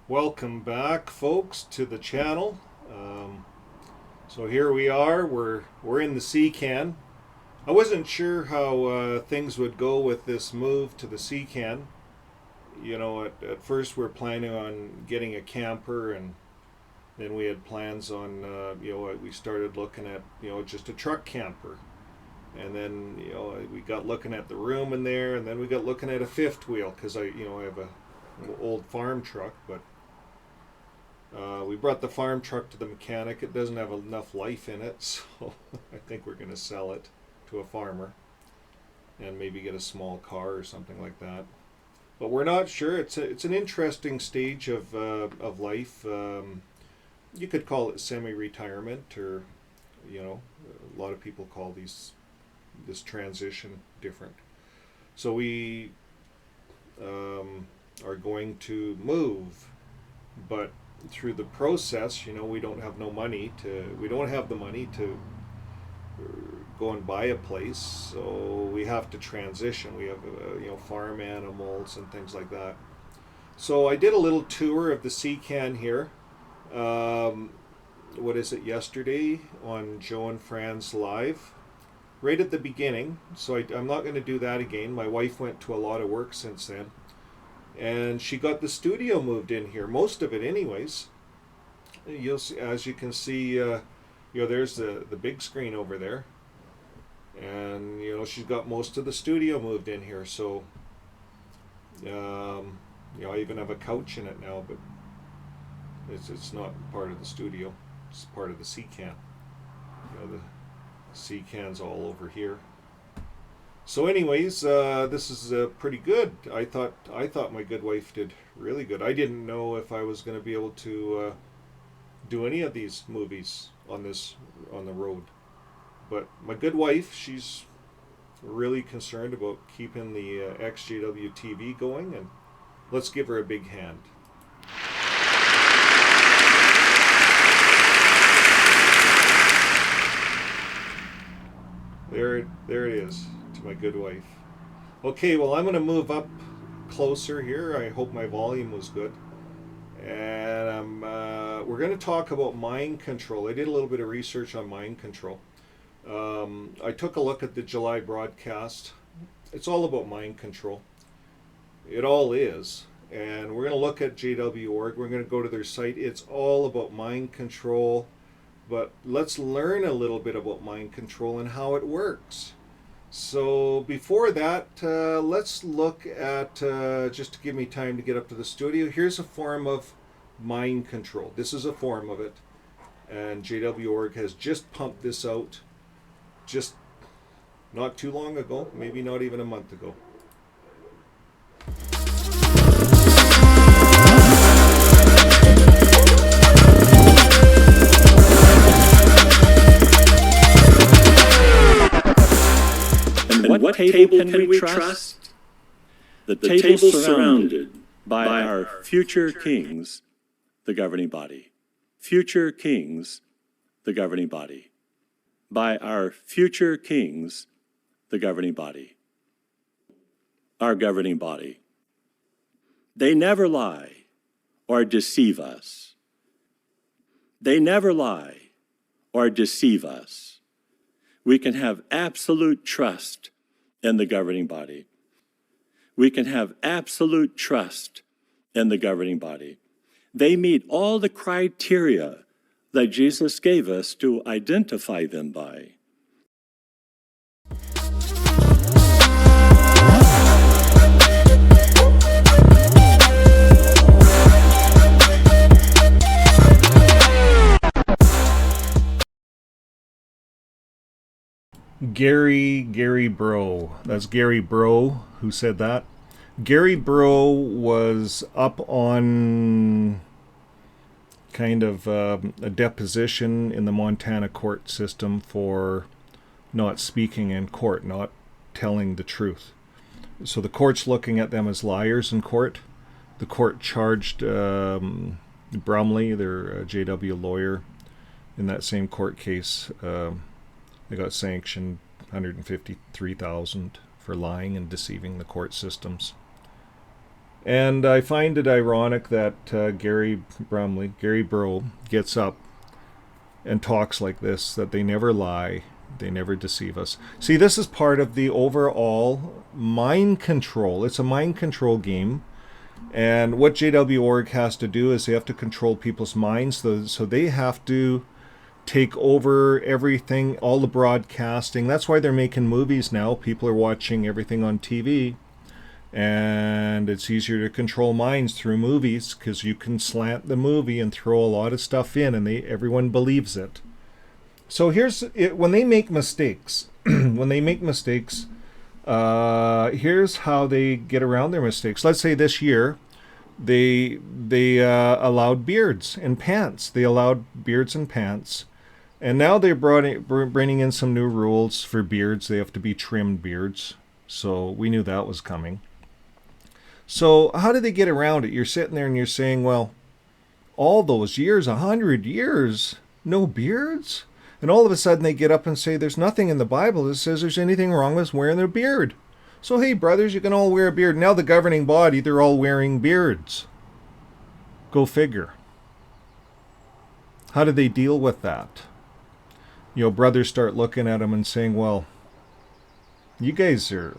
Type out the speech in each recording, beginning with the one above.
Welcome back, folks, to the channel. So here we are. We're in the sea can. I wasn't sure how things would go with this move to the sea can. At first we're planning on getting a camper, and then we had plans on we started looking at just a truck camper, and then we got looking at the room in there, and then we got looking at a fifth wheel because I have an old farm truck, but we brought the farm truck to the mechanic. It doesn't have enough life in it, so I think we're going to sell it to a farmer and maybe get a small car or something like that. But we're not sure. It's an interesting stage of life. You could call it semi-retirement, or a lot of people call this transition different. So we are going to move, but through the process, we don't have the money to go and buy a place, so we have to transition. We have farm animals and things like that. So I did a little tour of the sea can here. Yesterday on Joe and Fran's live, right at the beginning. So I'm not going to do that again. My wife went to a lot of work since then, and she got the studio moved in here, most of it anyways. You'll see, as you can see, there's the big screen over there, and she's got most of the studio moved in here. So I even have a couch in it now, but it's not part of the studio. It's part of the sea can. The sea can's all over here. So anyways, this is pretty good. I thought my good wife did really good. I didn't know if I was going to be able to do any of these movies on the road. But my good wife, she's really concerned about keeping the ExJW TV going, and let's give her a big hand. There it is, to my good wife. Okay, well, I'm going to move up closer here. I hope my volume was good. And we're going to talk about mind control. I did a little bit of research on mind control. I took a look at the July broadcast. It's all about mind control. It all is. And we're going to look at JW.org. We're going to go to their site. It's all about mind control. But let's learn a little bit about mind control and how it works. So before that, let's look at, just to give me time to get up to the studio, here's a form of mind control. This is a form of it. And JW.org has just pumped this out just not too long ago, maybe not even a month ago. What table can we trust? The table surrounded by our future kings, the governing body. Future kings, the governing body. By our future kings, the governing body. Our governing body. They never lie or deceive us. They never lie or deceive us. We can have absolute trust in the governing body. We can have absolute trust in the governing body. They meet all the criteria that Jesus gave us to identify them by. Gary Bro. That's Gary Bro who said that. Gary Bro was up on kind of a deposition in the Montana court system for not speaking in court, not telling the truth. So the court's looking at them as liars in court. The court charged Brumley, their JW lawyer, in that same court case. They got sanctioned $153,000 for lying and deceiving the court systems. And I find it ironic that Gary Burrow gets up and talks like this, that they never lie, they never deceive us. See, this is part of the overall mind control. It's a mind control game. And what JW.org has to do is they have to control people's minds, so they have to take over everything, all the broadcasting. That's why they're making movies now. People are watching everything on TV. And it's easier to control minds through movies because you can slant the movie and throw a lot of stuff in, and everyone believes it. So here's it, when they make mistakes. Here's how they get around their mistakes. Let's say this year they allowed beards and pants. They allowed beards and pants, and now they're bringing in some new rules for beards. They have to be trimmed beards. So we knew that was coming. So how do they get around it? You're sitting there and you're saying, well, all those years, 100 years, no beards? And all of a sudden they get up and say there's nothing in the Bible that says there's anything wrong with wearing a beard. So hey, brothers, you can all wear a beard. Now the governing body, they're all wearing beards. Go figure. How do they deal with that? Brothers start looking at them and saying, well, you guys are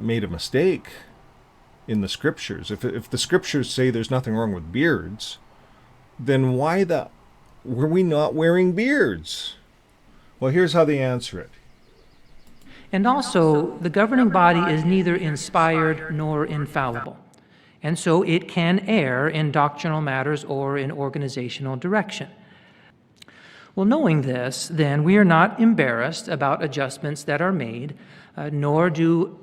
made a mistake in the scriptures. If the scriptures say there's nothing wrong with beards, then why were we not wearing beards? Well, here's how they answer it. And also, the governing body is neither inspired nor infallible, and so it can err in doctrinal matters or in organizational direction. Well, knowing this, then, we are not embarrassed about adjustments that are made, nor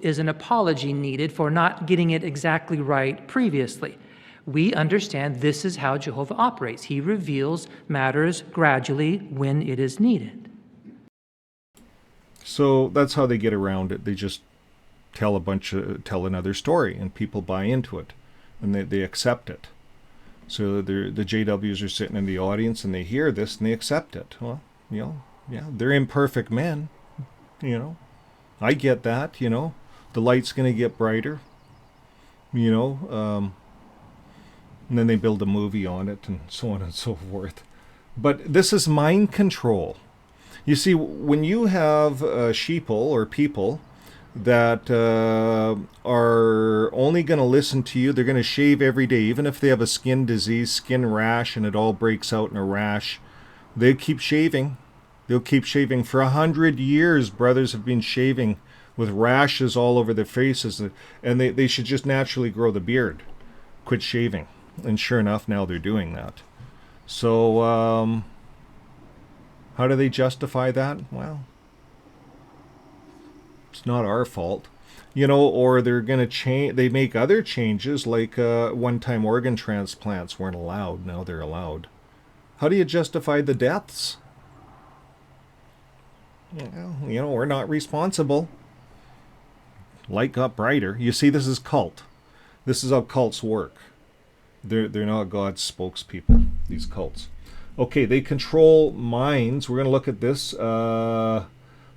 is an apology needed for not getting it exactly right previously. We understand this is how Jehovah operates. He reveals matters gradually when it is needed. So that's how they get around it. They just tell another story, and people buy into it, and they accept it. So the JWs are sitting in the audience and they hear this and they accept it. Well, they're imperfect men. I get that. The light's going to get brighter. And then they build a movie on it and so on and so forth. But this is mind control. You see, when you have sheeple or people that are only going to listen to you, they're going to shave every day, even if they have a skin disease, skin rash, and it all breaks out in a rash. They keep shaving. They'll keep shaving. For 100 years, brothers have been shaving with rashes all over their faces, and they should just naturally grow the beard, quit shaving. And sure enough, now they're doing that. So, how do they justify that? Well, it's not our fault. Or they're going to change. They make other changes, like one-time organ transplants weren't allowed. Now they're allowed. How do you justify the deaths? We're not responsible. Light got brighter. You see, this is cult. This is how cults work. They're not God's spokespeople, these cults. Okay, they control minds. We're going to look at this.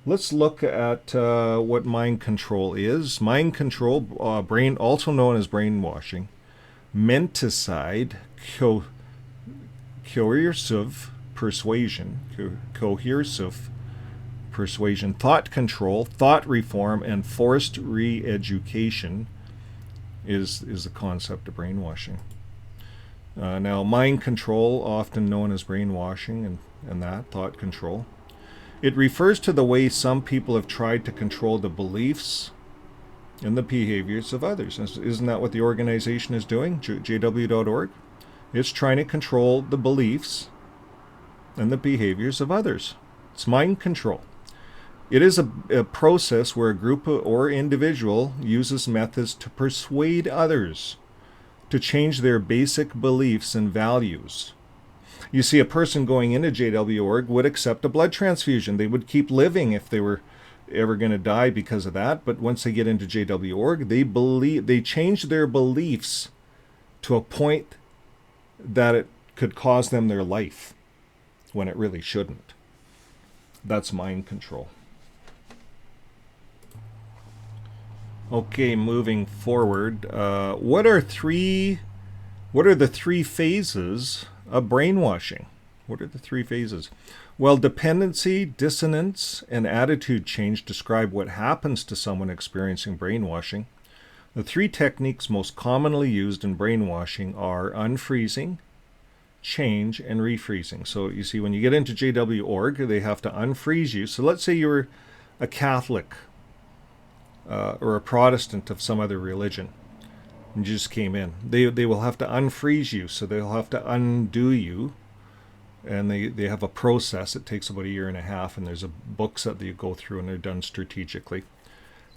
Let's look at what mind control is. Mind control, also known as brainwashing, menticide, coercive persuasion, thought control, thought reform, and forced re-education is the concept of brainwashing. Now, mind control, often known as brainwashing and that, thought control, it refers to the way some people have tried to control the beliefs and the behaviors of others. Isn't that what the organization is doing, JW.org? It's trying to control the beliefs and the behaviors of others. It's mind control. It is a process where a group or individual uses methods to persuade others to change their basic beliefs and values. You see, a person going into JW.org would accept a blood transfusion. They would keep living if they were ever going to die because of that. But once they get into JW.org, they change their beliefs to a point that it could cause them their life when it really shouldn't. That's mind control. Okay, moving forward. What are the three phases of brainwashing? What are the three phases? Well, dependency, dissonance, and attitude change describe what happens to someone experiencing brainwashing. The three techniques most commonly used in brainwashing are unfreezing, change, and refreezing. So you see, when you get into JW.org, they have to unfreeze you. So let's say you're a Catholic or a Protestant of some other religion and you just came in. They will have to unfreeze you, so they'll have to undo you. And they have a process. It takes about 1.5 years, and there's books that you go through, and they're done strategically.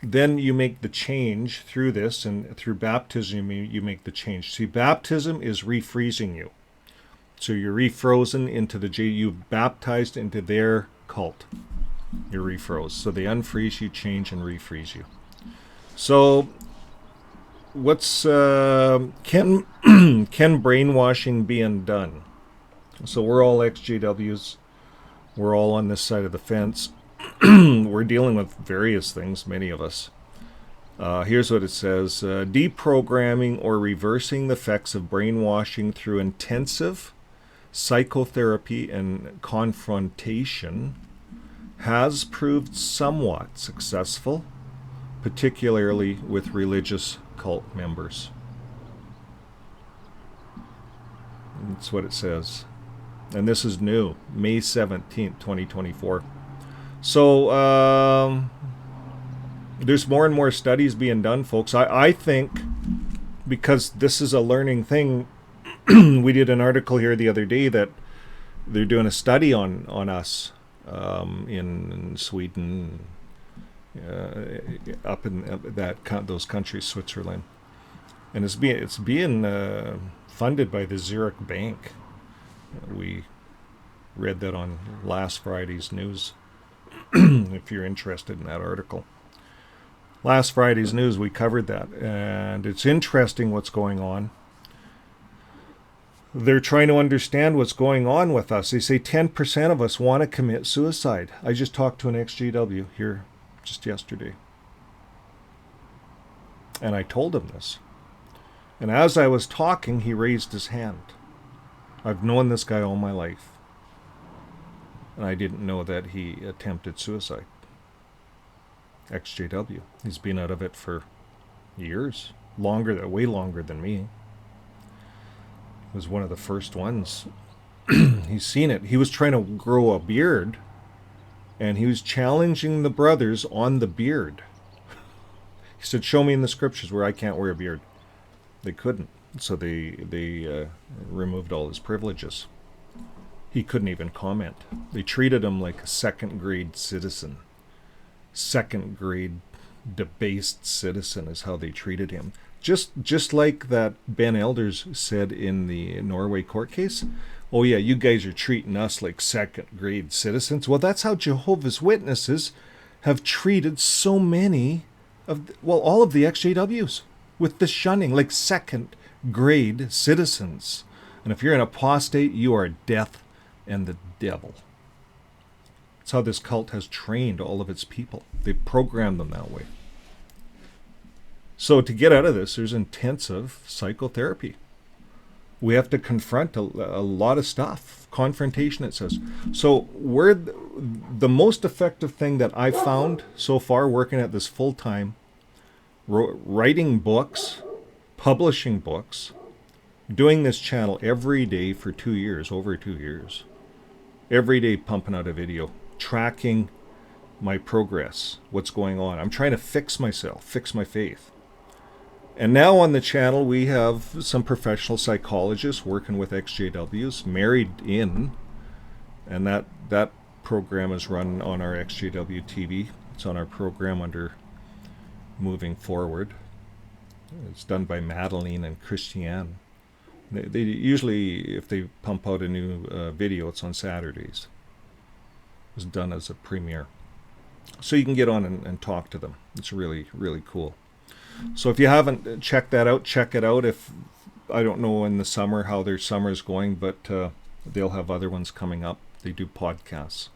Then you make the change through this, and through baptism you make the change. See, baptism is refreezing you. So you're refrozen into you've baptized into their cult. You're refroze. So they unfreeze you, change, and refreeze you. So what's can brainwashing be undone? So we're all ExJWs. We're all on this side of the fence. We're dealing with various things, many of us. Here's what it says. Deprogramming or reversing the effects of brainwashing through intensive psychotherapy and confrontation has proved somewhat successful, particularly with religious cult members. That's what it says. And this is new, May 17th, 2024. So there's more and more studies being done, folks. I think because this is a learning thing, we did an article here the other day that they're doing a study on us in Sweden, up in those countries, Switzerland. And it's being funded by the Zurich Bank. We read that on last Friday's news, if you're interested in that article. Last Friday's news, we covered that, and it's interesting what's going on. They're trying to understand what's going on with us. They say 10% of us want to commit suicide. I just talked to an ExJW here just yesterday, and I told him this. And as I was talking, he raised his hand. I've known this guy all my life, and I didn't know that he attempted suicide. ExJW. He's been out of it for years, way longer than me. He was one of the first ones. He's seen it. He was trying to grow a beard, and he was challenging the brothers on the beard. He said, "Show me in the scriptures where I can't wear a beard." They couldn't. So they removed all his privileges. He couldn't even comment. They treated him like a second-grade citizen. Second-grade debased citizen is how they treated him. Just like that Ben Elders said in the Norway court case. Oh yeah, you guys are treating us like second-grade citizens. Well, that's how Jehovah's Witnesses have treated so many all of the ExJWs, with the shunning, like second-grade citizens. And if you're an apostate, you are death and the devil. That's how this cult has trained all of its people. They programmed them that way. So to get out of this, there's intensive psychotherapy. We have to confront a lot of stuff. Confrontation, it says. So the most effective thing that I've found so far working at this full-time, writing books, publishing books, doing this channel every day for 2 years, over 2 years. Every day pumping out a video, tracking my progress, what's going on. I'm trying to fix myself, fix my faith. And now on the channel we have some professional psychologists working with ExJWs, married in, and that program is run on our ExJW TV. It's on our program under Moving Forward. It's done by Madeline and Christiane. They usually, if they pump out a new video, it's on Saturdays. It's done as a premiere. So you can get on and talk to them. It's really, really cool. So if you haven't checked that out, check it out. If I don't know in the summer how their summer is going, but they'll have other ones coming up. They do podcasts.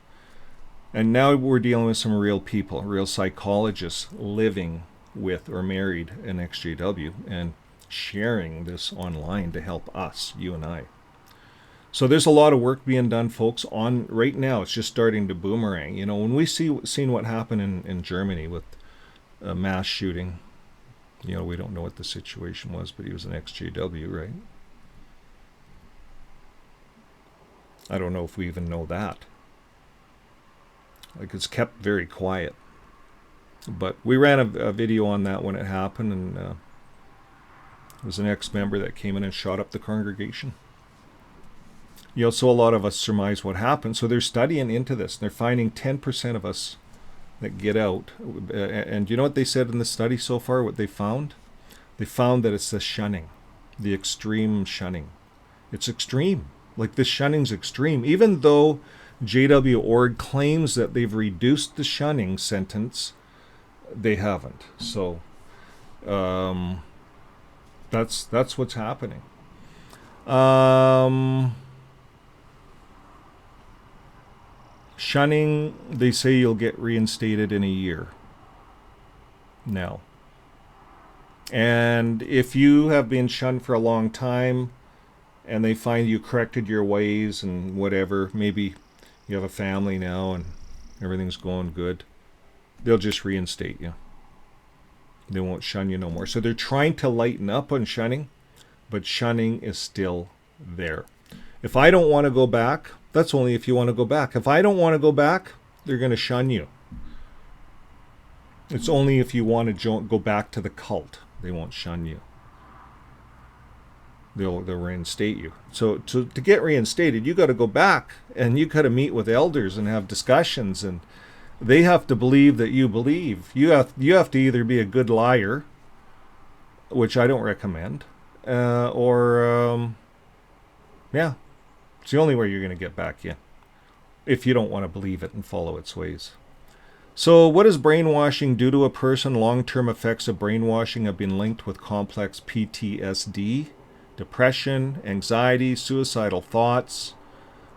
And now we're dealing with some real people, real psychologists living with or married an ExJW and sharing this online to help us, you and I. So there's a lot of work being done, folks, on right now. It's just starting to boomerang. You know, when we seen what happened in Germany with a mass shooting, you know, we don't know what the situation was, but he was an ExJW, right? I don't know if we even know that. Like, it's kept very quiet. But we ran a video on that when it happened, and it was an ex-member that came in and shot up the congregation. You know, so a lot of us surmise what happened. So they're studying into this. They're finding 10% of us that get out. And you know what they said in the study so far, what they found? They found that it's the shunning, the extreme shunning. It's extreme. Like, this shunning's extreme. Even though JW.org claims that they've reduced the shunning sentence, they haven't. So that's what's happening. Shunning, they say you'll get reinstated in a year now. And if you have been shunned for a long time and they find you corrected your ways and whatever, maybe you have a family now and everything's going good, they'll just reinstate you. They won't shun you no more. So they're trying to lighten up on shunning, but shunning is still there. If I don't want to go back, that's only if you want to go back. If I don't want to go back, they're going to shun you. It's only if you want to go back to the cult. They won't shun you. They'll reinstate you. So to get reinstated, you got to go back and you got to meet with elders and have discussions, and they have to believe that you believe. You have to either be a good liar, which I don't recommend, or it's the only way you're going to get back in, if you don't want to believe it and follow its ways. So what does brainwashing do to a person? Long-term effects of brainwashing have been linked with complex PTSD, depression, anxiety, suicidal thoughts,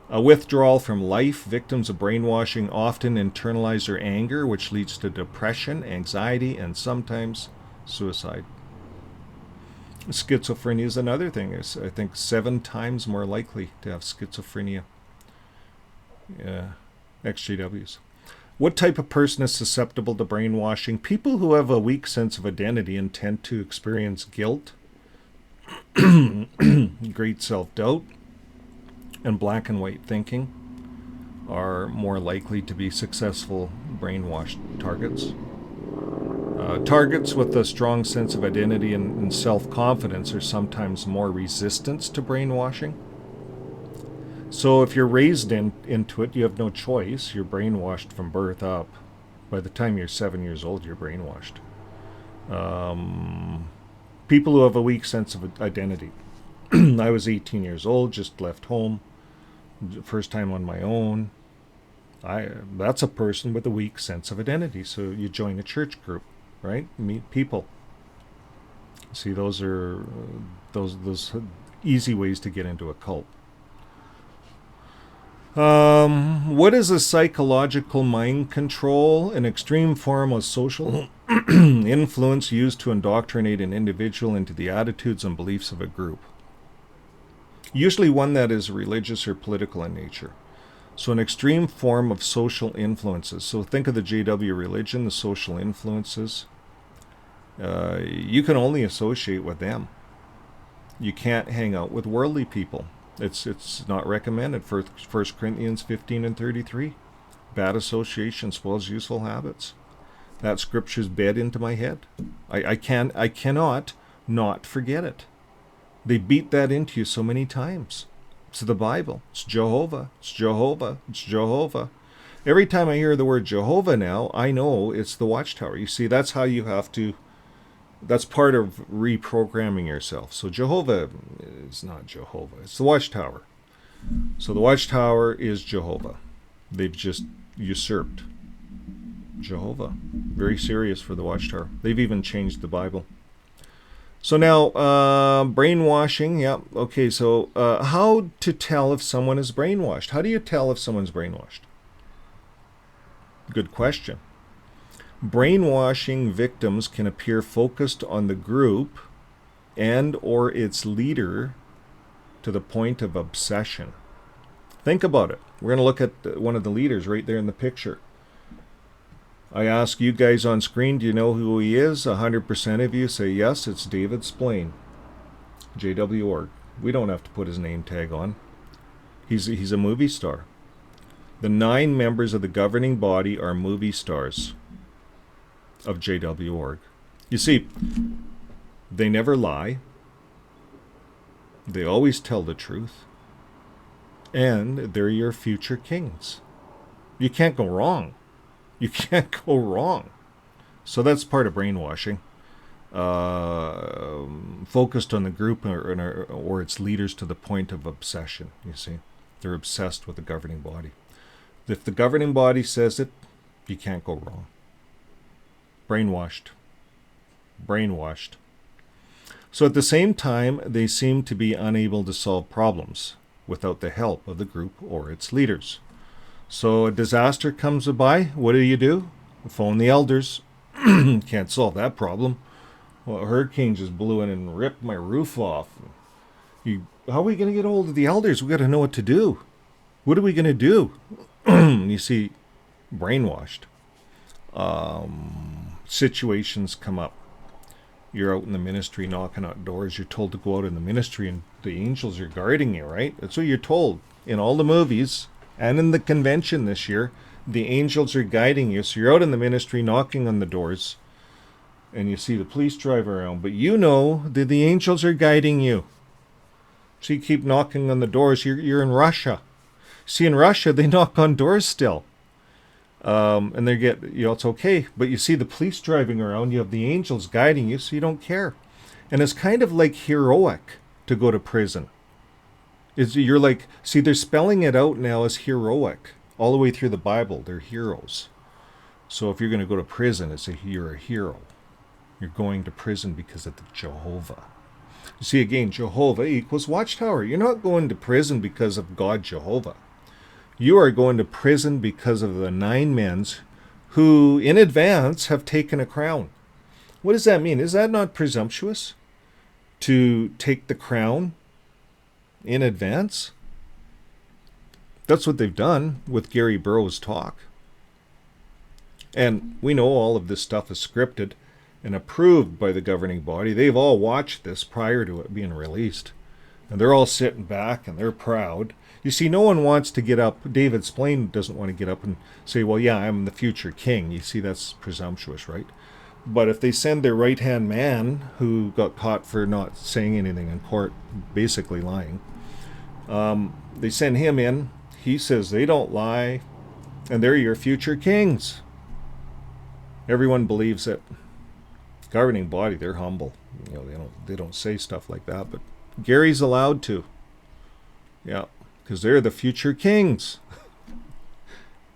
a withdrawal from life. Victims of brainwashing often internalize their anger, which leads to depression, anxiety, and sometimes suicide. Schizophrenia is another thing. It's, I think, 7 times more likely to have schizophrenia. ExJWs. What type of person is susceptible to brainwashing? People who have a weak sense of identity and tend to experience guilt, great self-doubt, and black and white thinking are more likely to be successful brainwashed targets. Targets with a strong sense of identity and self-confidence are sometimes more resistant to brainwashing. So if you're raised into it, you have no choice. You're brainwashed from birth up. By the time you're 7 years old, you're brainwashed. People who have a weak sense of identity. I was 18 years old, just left home, first time on my own. That's a person with a weak sense of identity. So you join a church group, right? Meet people. See, those are those easy ways to get into a cult. What is a psychological mind control? An extreme form of social influence used to indoctrinate an individual into the attitudes and beliefs of a group. Usually one that is religious or political in nature. So an extreme form of social influences. So think of the JW religion, the social influences. You can only associate with them. You can't hang out with worldly people. It's not recommended. 1 Corinthians 15 and 33. Bad association spoils useful habits. That scripture's bed into my head. I cannot not forget it. They beat that into you so many times. It's the Bible. It's Jehovah. It's Jehovah. It's Jehovah. Every time I hear the word Jehovah now, I know it's the Watchtower. You see, that's how you have to, that's part of reprogramming yourself. So Jehovah is not Jehovah. It's the Watchtower. So the Watchtower is Jehovah. They've just usurped Jehovah. Very serious for the Watchtower. They've even changed the Bible. So now, brainwashing, yeah, okay, so how to tell if someone is brainwashed? How do you tell if someone's brainwashed? Good question. Brainwashing victims can appear focused on the group and or its leader to the point of obsession. Think about it. We're going to look at one of the leaders right there in the picture. I ask you guys on screen, do you know who he is? 100% of you say yes, it's David Splain, JW. We don't have to put his name tag on. He's a movie star. The 9 members of the governing body are movie stars of JW. You see, they never lie. They always tell the truth. And they're your future kings. You can't go wrong. You can't go wrong. So that's part of brainwashing. Focused on the group or its leaders to the point of obsession, you see. They're obsessed with the governing body. If the governing body says it, you can't go wrong. Brainwashed. Brainwashed. So at the same time, they seem to be unable to solve problems without the help of the group or its leaders. So a disaster comes by, what do? Phone the elders. Can't solve that problem. Well, a hurricane just blew in and ripped my roof off. How are we going to get hold of the elders? We got to know what to do. What are we going to do? You see, brainwashed. Situations come up. You're out in the ministry knocking on doors. You're told to go out in the ministry and the angels are guarding you, right? That's what you're told in all the movies and in the convention this year. The angels are guiding you. So you're out in the ministry knocking on the doors and you see the police drive around. But you know that the angels are guiding you. So you keep knocking on the doors. You're in Russia. See, in Russia, they knock on doors still. And they get, it's okay. But you see the police driving around, you have the angels guiding you, so you don't care. And it's kind of like heroic to go to prison. You're like, see, they're spelling it out now as heroic. All the way through the Bible, they're heroes. So if you're going to go to prison, you're a hero. You're going to prison because of the Jehovah. You see, again, Jehovah equals watchtower. You're not going to prison because of God Jehovah. You are going to prison because of the 9 men who, in advance, have taken a crown. What does that mean? Is that not presumptuous? To take the crown in advance? That's what they've done with Gary Burroughs' talk. And we know all of this stuff is scripted and approved by the governing body. They've all watched this prior to it being released. And they're all sitting back and they're proud. You see, no one wants to get up. David Splain doesn't want to get up and say, well, yeah, I'm the future king. You see, that's presumptuous, right? But if they send their right-hand man, who got caught for not saying anything in court, basically lying, they send him in. He says they don't lie, and they're your future kings. Everyone believes it. Governing body, they're humble. They don't say stuff like that, but Gary's allowed to. Yeah. Because they're the future kings.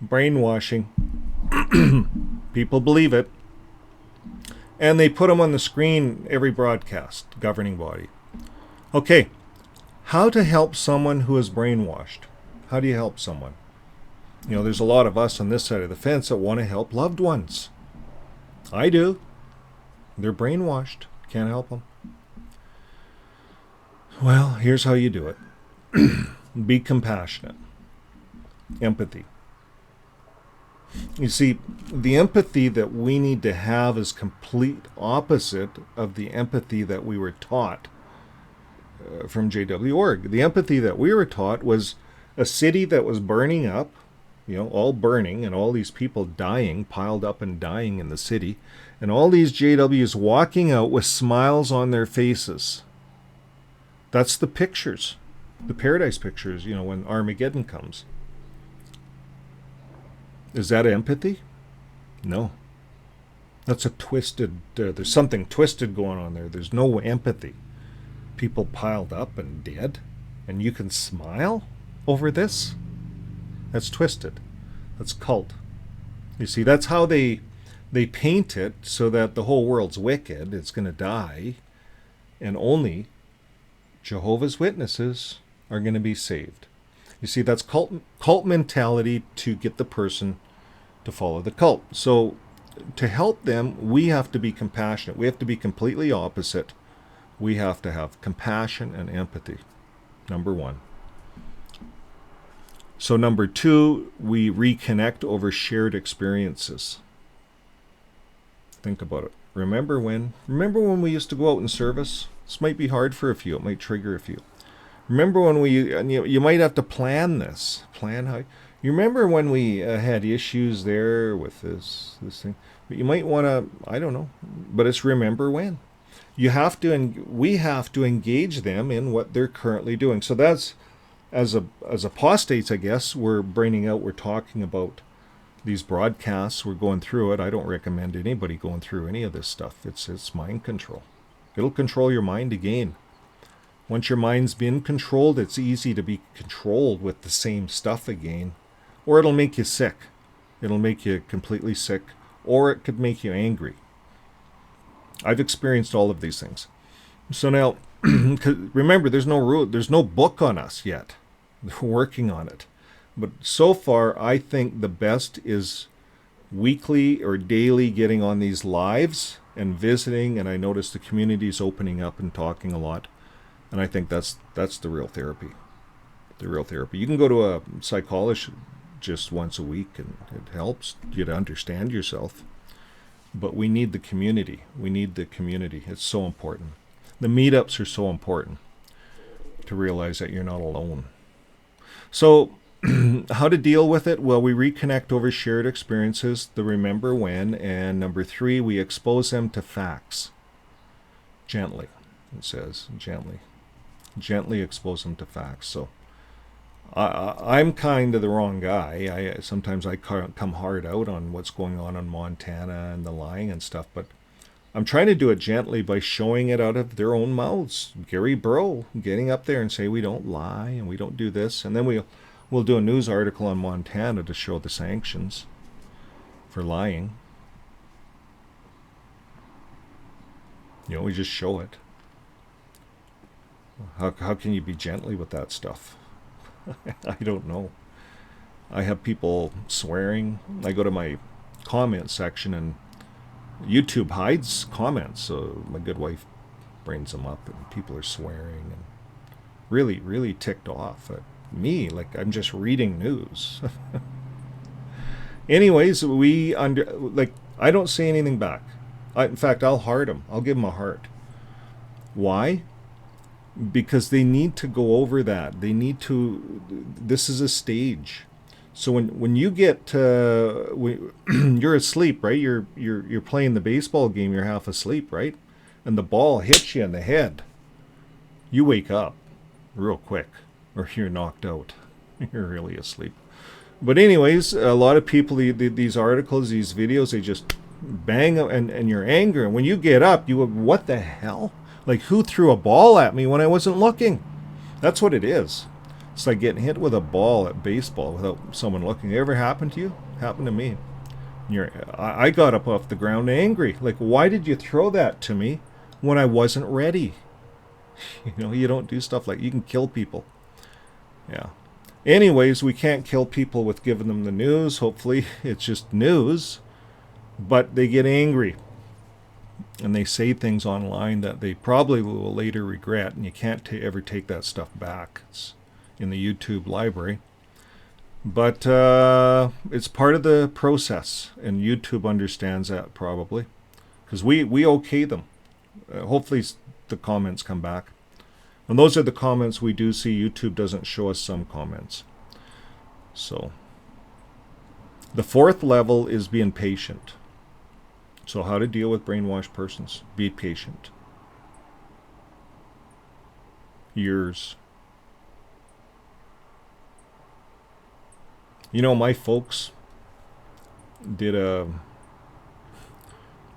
Brainwashing. People believe it. And they put them on the screen every broadcast, governing body. Okay, how to help someone who is brainwashed? How do you help someone? There's a lot of us on this side of the fence that want to help loved ones. I do. They're brainwashed. Can't help them. Well, here's how you do it. Be compassionate. Empathy. You see, the empathy that we need to have is complete opposite of the empathy that we were taught from JW. The empathy that we were taught was a city that was burning up, all burning, and all these people dying, piled up and dying in the city, and all these JWs walking out with smiles on their faces. That's the pictures. The paradise pictures, when Armageddon comes. Is that empathy? No. That's a twisted, there's something twisted going on there. There's no empathy. People piled up and dead, and you can smile over this? That's twisted. That's cult. You see, that's how they paint it so that the whole world's wicked. It's going to die, and only Jehovah's Witnesses are going to be saved. You see, that's cult mentality to get the person to follow the cult. So to help them, we have to be compassionate. We have to be completely opposite. We have to have compassion and empathy, number one. So number two, we reconnect over shared experiences. Think about it. Remember when we used to go out in service? This might be hard for a few. It might trigger a few. Remember when you might have to plan this. Plan how. You remember when we had issues there with this thing? But you might want to, I don't know, but it's remember when. We have to engage them in what they're currently doing. So that's, as apostates, I guess, we're talking about these broadcasts. We're going through it. I don't recommend anybody going through any of this stuff. It's mind control. It'll control your mind again. Once your mind's been controlled, it's easy to be controlled with the same stuff again. Or it'll make you sick. It'll make you completely sick. Or it could make you angry. I've experienced all of these things. So now, remember, there's no book on us yet. We're working on it. But so far, I think the best is weekly or daily getting on these lives and visiting. And I notice the community's opening up and talking a lot. And I think that's the real therapy. The real therapy. You can go to a psychologist just once a week, and it helps you to understand yourself. But we need the community. We need the community. It's so important. The meetups are so important to realize that you're not alone. So how to deal with it? Well, we reconnect over shared experiences, the remember when, and number three, we expose them to facts. Gently, it says, gently. Gently expose them to facts. So I'm kind of the wrong guy. Sometimes I come hard out on what's going on in Montana and the lying and stuff, but I'm trying to do it gently by showing it out of their own mouths. Gary Bro getting up there and say we don't lie and we don't do this, and then we'll do a news article on Montana to show the sanctions for lying. We just show it. How can you be gently with that stuff? I don't know. I have people swearing. I go to my comment section and YouTube hides comments, so my good wife brings them up and people are swearing and really, really ticked off at me, like I'm just reading news. Anyways, I don't say anything back. In fact, I'll heart them. I'll give them a heart. Why? Because they need to go over that. This is a stage. So when you get you're asleep, right? You're playing the baseball game, you're half asleep, right? And the ball hits you in the head. You wake up real quick, or you're knocked out. You're really asleep. But anyways, a lot of people, these articles, these videos, they just bang, and you're angry. And when you get up, what the hell? Like, who threw a ball at me when I wasn't looking? That's what it is. It's like getting hit with a ball at baseball without someone looking. It ever happened to you? Happened to me. I got up off the ground angry. Like, why did you throw that to me when I wasn't ready? You don't do stuff like, you can kill people. Yeah. Anyways, we can't kill people with giving them the news. Hopefully it's just news. But they get angry. And they say things online that they probably will later regret, and you can't ever take that stuff back. It's in the YouTube library. But it's part of the process, and YouTube understands that probably, because we okay them. Hopefully the comments come back. And those are the comments we do see. YouTube doesn't show us some comments. So the fourth level is being patient. So how to deal with brainwashed persons. Be patient. Years. My folks did a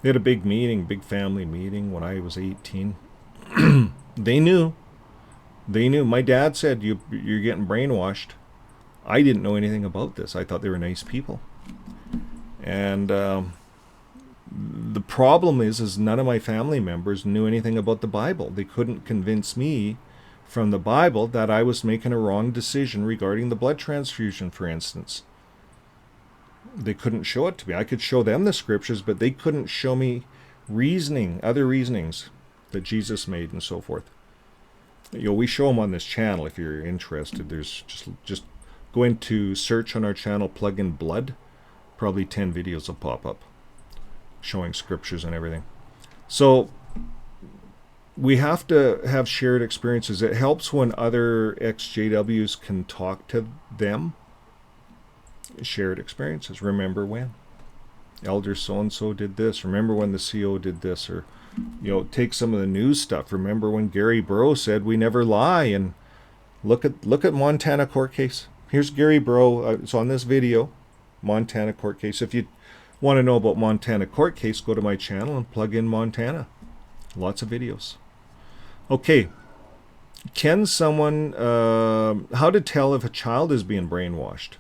big meeting, big family meeting when I was 18. They knew. My dad said, you're getting brainwashed. I didn't know anything about this. I thought they were nice people. And the problem is none of my family members knew anything about the Bible. They couldn't convince me from the Bible that I was making a wrong decision regarding the blood transfusion, for instance. They couldn't show it to me. I could show them the scriptures, but they couldn't show me other reasonings that Jesus made and so forth. We show them on this channel if you're interested. There's just go into search on our channel, plug in blood. Probably 10 videos will pop up showing scriptures and everything. So we have to have shared experiences. It helps when other ExJWs can talk to them. Shared experiences. Remember when Elder so-and-so did this. Remember when the CO did this. Or, take some of the news stuff. Remember when Gary Bro said we never lie. And look at Montana court case. Here's Gary Bro. It's on this video. Montana court case. If you want to know about Montana court case, go to my channel and plug in Montana. Lots of videos. Okay. Can someone... how to tell if a child is being brainwashed?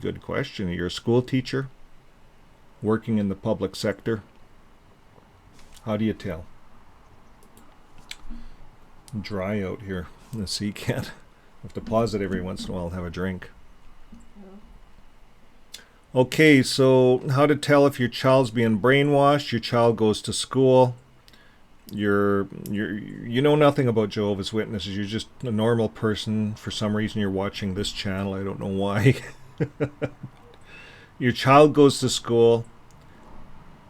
Good question. You're a school teacher working in the public sector. How do you tell? Dry out here in the sea can. Have to pause it every once in a while and have a drink. Okay, so how to tell if your child's being brainwashed. Your child goes to school. You know nothing about Jehovah's Witnesses. You're just a normal person. For some reason you're watching this channel. I don't know why. Your child goes to school,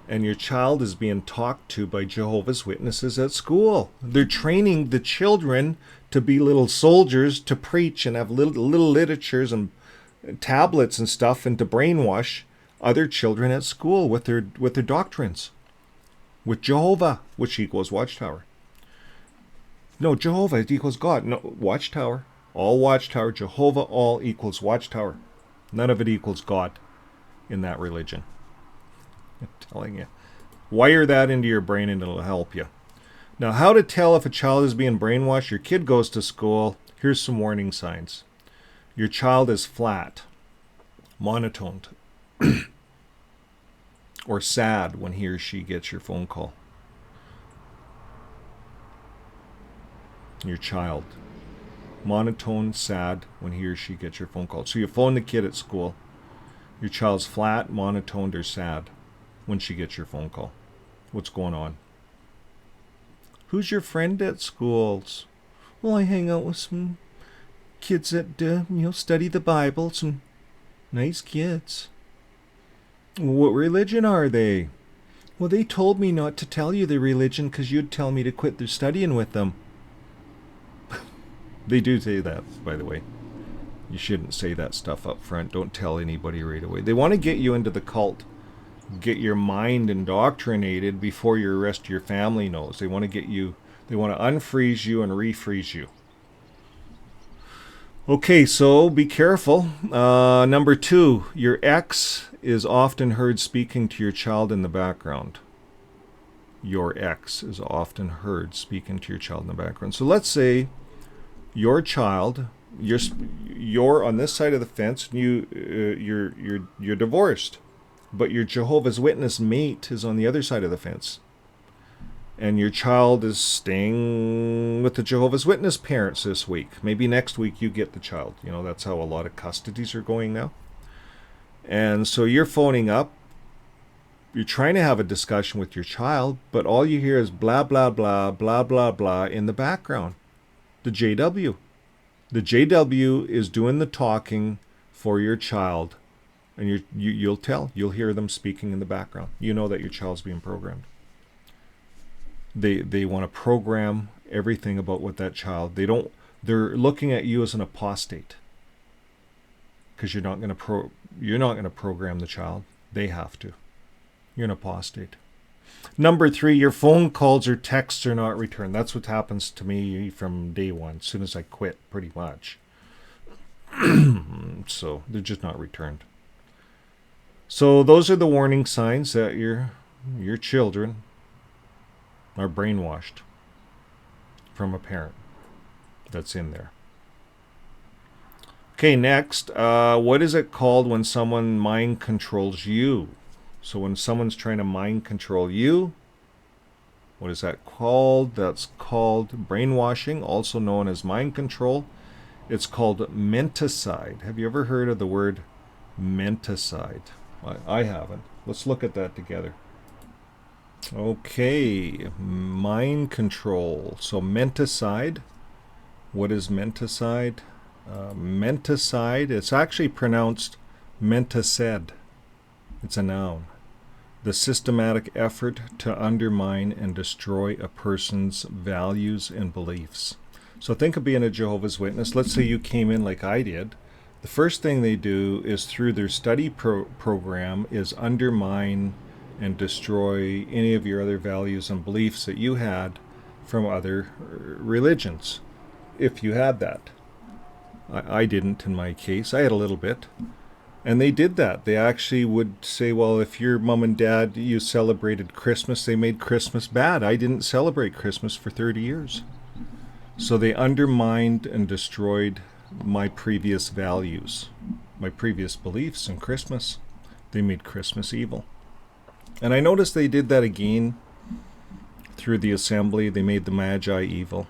and your child is being talked to by Jehovah's Witnesses at school. They're training the children to be little soldiers, to preach and have little literatures and tablets and stuff, and to brainwash other children at school with their doctrines. With Jehovah, which equals Watchtower. No, Jehovah, it equals God. No, Watchtower. All Watchtower. Jehovah, all equals Watchtower. None of it equals God in that religion. I'm telling you. Wire that into your brain and it'll help you. Now, how to tell if a child is being brainwashed. Your kid goes to school. Here's some warning signs. Your child is flat, monotoned, or sad when he or she gets your phone call. Your child. Monotone, sad when he or she gets your phone call. So you phone the kid at school. Your child's flat, monotoned, or sad when she gets your phone call. What's going on? Who's your friend at schools? Well, I hang out with some kids that study the Bible. Some nice kids. What religion are they? Well, they told me not to tell you the religion because you'd tell me to quit their studying with them. They do say that, by the way. You shouldn't say that stuff up front. Don't tell anybody right away. They want to get you into the cult. Get your mind indoctrinated before your rest of your family knows. They want to unfreeze you and refreeze you. Okay, so be careful. Number 2, your ex is often heard speaking to your child in the background. Your ex is often heard speaking to your child in the background. So let's say your child, you're on this side of the fence, and you're divorced, but your Jehovah's Witness mate is on the other side of the fence, and your child is staying with the Jehovah's Witness parents this week. Maybe next week you get the child. That's how a lot of custodies are going now. And so you're phoning up. You're trying to have a discussion with your child, but all you hear is blah, blah, blah, blah, blah, blah in the background. The JW. The JW is doing the talking for your child, and you'll hear them speaking in the background. You know that your child's being programmed. They want to program everything about what that child. They're looking at you as an apostate, because you're not going to program the child. They have to. You're an apostate. Number 3, your phone calls or texts are not returned. That's what happens to me from day one, as soon as I quit, pretty much. So they're just not returned. So those are the warning signs that your children are brainwashed from a parent that's in there. Okay, next, what is it called when someone mind controls you? So when someone's trying to mind control you, what is that called? That's called brainwashing, also known as mind control. It's called menticide. Have you ever heard of the word menticide? I haven't. Let's look at that together. Okay, mind control. So menticide. What is menticide? Menticide, it's actually pronounced menticide. It's a noun. The systematic effort to undermine and destroy a person's values and beliefs. So think of being a Jehovah's Witness. Let's say you came in like I did. The first thing they do is through their study program is undermine and destroy any of your other values and beliefs that you had from other religions, if you had that. I didn't in my case. I had a little bit. And they did that. They actually would say, well, if your mom and dad, you celebrated Christmas, they made Christmas bad. I didn't celebrate Christmas for 30 years. So they undermined and destroyed my previous values, my previous beliefs in Christmas. They made Christmas evil. And I noticed they did that again through the assembly. They made the Magi evil.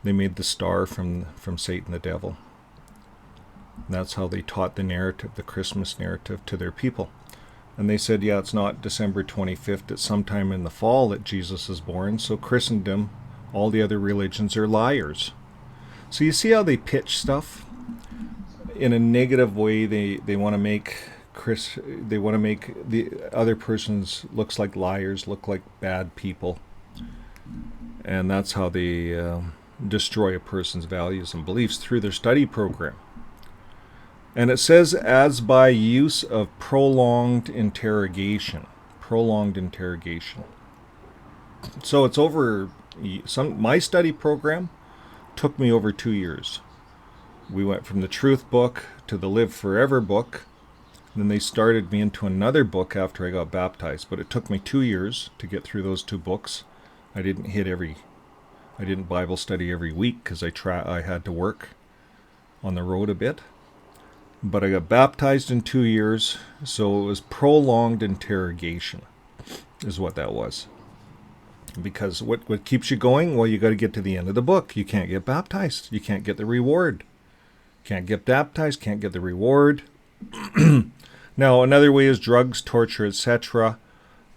They made the star from Satan the devil. And that's how they taught the narrative, the Christmas narrative, to their people. And they said, yeah, it's not December 25th, it's sometime in the fall that Jesus is born. So Christendom, all the other religions are liars. So you see how they pitch stuff? In a negative way, they want to make the other person's looks like liars, look like bad people. And that's how they destroy a person's values and beliefs through their study program. And it says, as by use of prolonged interrogation. Prolonged interrogation. So it's over, my study program took me over 2 years. We went from the Truth book to the Live Forever book. Then they started me into another book after I got baptized. But it took me 2 years to get through those 2 books. I didn't Bible study every week because I had to work on the road a bit. But I got baptized in 2 years, so it was prolonged interrogation, is what that was. Because what keeps you going? Well, you got to get to the end of the book. You can't get baptized. You can't get the reward. Can't get baptized, can't get the reward. Now, another way is drugs, torture, etc.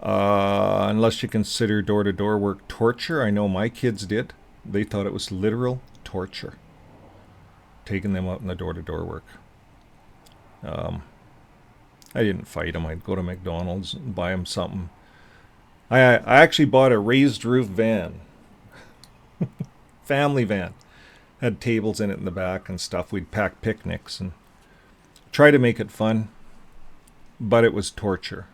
Unless you consider door-to-door work torture. I know my kids did. They thought it was literal torture, taking them out in the door-to-door work. I didn't fight them. I'd go to McDonald's and buy them something. I actually bought a raised roof van. Family van. Had tables in it in the back and stuff. We'd pack picnics and try to make it fun. But it was torture.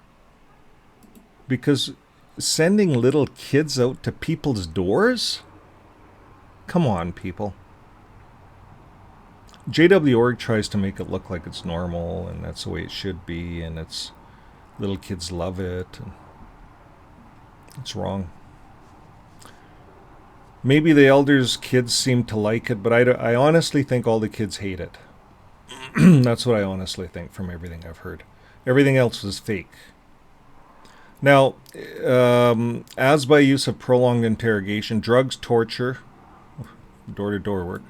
Because sending little kids out to people's doors? Come on, people. JW.org tries to make it look like it's normal and that's the way it should be, and it's little kids love it, and it's wrong. Maybe the elders' kids seem to like it, but I honestly think all the kids hate it. That's what I honestly think from everything I've heard. Everything else is fake. Now, as by use of prolonged interrogation, drugs, torture, door-to-door work,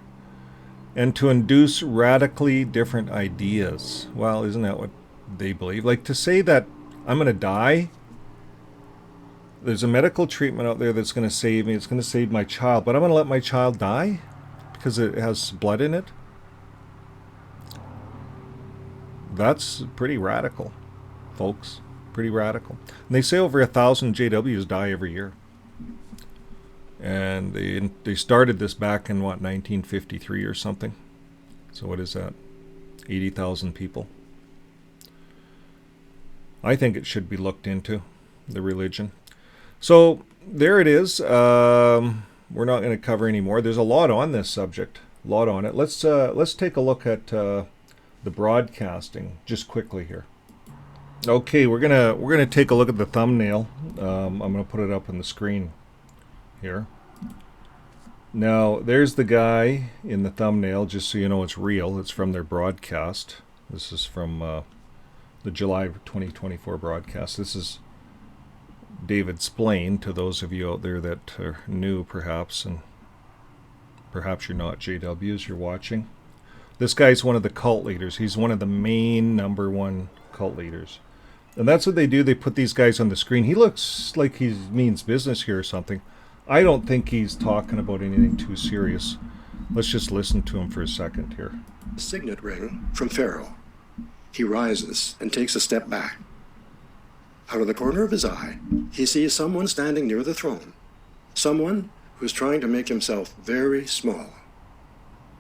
and to induce radically different ideas. Well, isn't that what they believe? Like to say that I'm going to die, there's a medical treatment out there that's going to save me, it's going to save my child, but I'm going to let my child die because it has blood in it? That's pretty radical, folks. Pretty radical. And they say over 1,000 JWs die every year. And they started this back in, 1953 or something. So what is that? 80,000 people. I think it should be looked into, the religion. So there it is. We're not going to cover any more. There's a lot on this subject. A lot on it. Let's take a look at the broadcasting just quickly here. Okay, we're gonna take a look at the thumbnail. I'm gonna put it up on the screen here. Now, there's the guy in the thumbnail, just so you know it's real. It's from their broadcast. This is from the July 2024 broadcast. This is David Splain, to those of you out there that are new, perhaps, and perhaps you're not JWs, you're watching. This guy's one of the cult leaders. He's one of the main #1 cult leaders. And that's what they do. They put these guys on the screen. He looks like he means business here or something. I don't think he's talking about anything too serious. Let's just listen to him for a second here. Signet ring from Pharaoh. He rises and takes a step back. Out of the corner of his eye, he sees someone standing near the throne. Someone who's trying to make himself very small.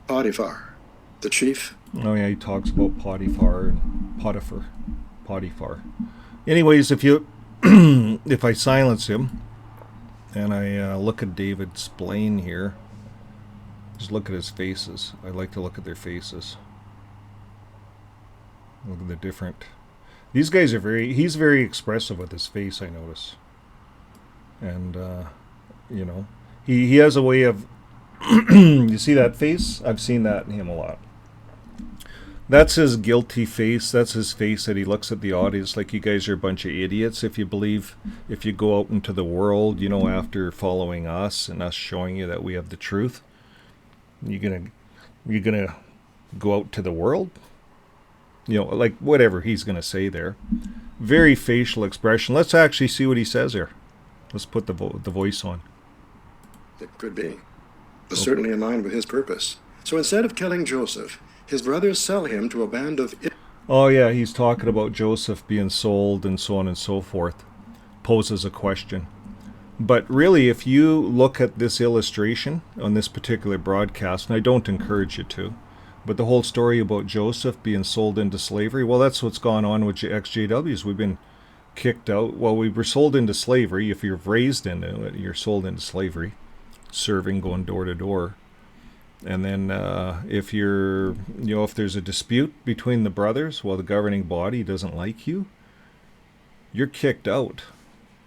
Potiphar, the chief. Oh yeah, he talks about Potiphar and Potiphar. Anyways, if you if I silence him and I look at David's Blaine here, just look at his faces. I like to look at their faces. Look at the different. These guys are he's very expressive with his face, I notice. And you know, he has a way of you see that face? I've seen that in him a lot. That's his guilty face. That's his face that he looks at the audience like you guys are a bunch of idiots if you go out into the world, you know, after following us and us showing you that we have the truth. You're gonna go out to the world? You know, like whatever he's gonna say there. Very facial expression. Let's actually see what he says here. Let's put the voice on. It could be. But certainly in line with his purpose. So instead of killing Joseph, his brothers sell him to a band of... Oh yeah, he's talking about Joseph being sold and so on and so forth. Poses a question. But really, if you look at this illustration on this particular broadcast, and I don't encourage you to, but the whole story about Joseph being sold into slavery, well, that's what's gone on with ExJWs. We've been kicked out. Well, we were sold into slavery. If you're raised into it, you're sold into slavery, serving, going door to door. And then if if there's a dispute between the brothers, well, the governing body doesn't like you, you're kicked out,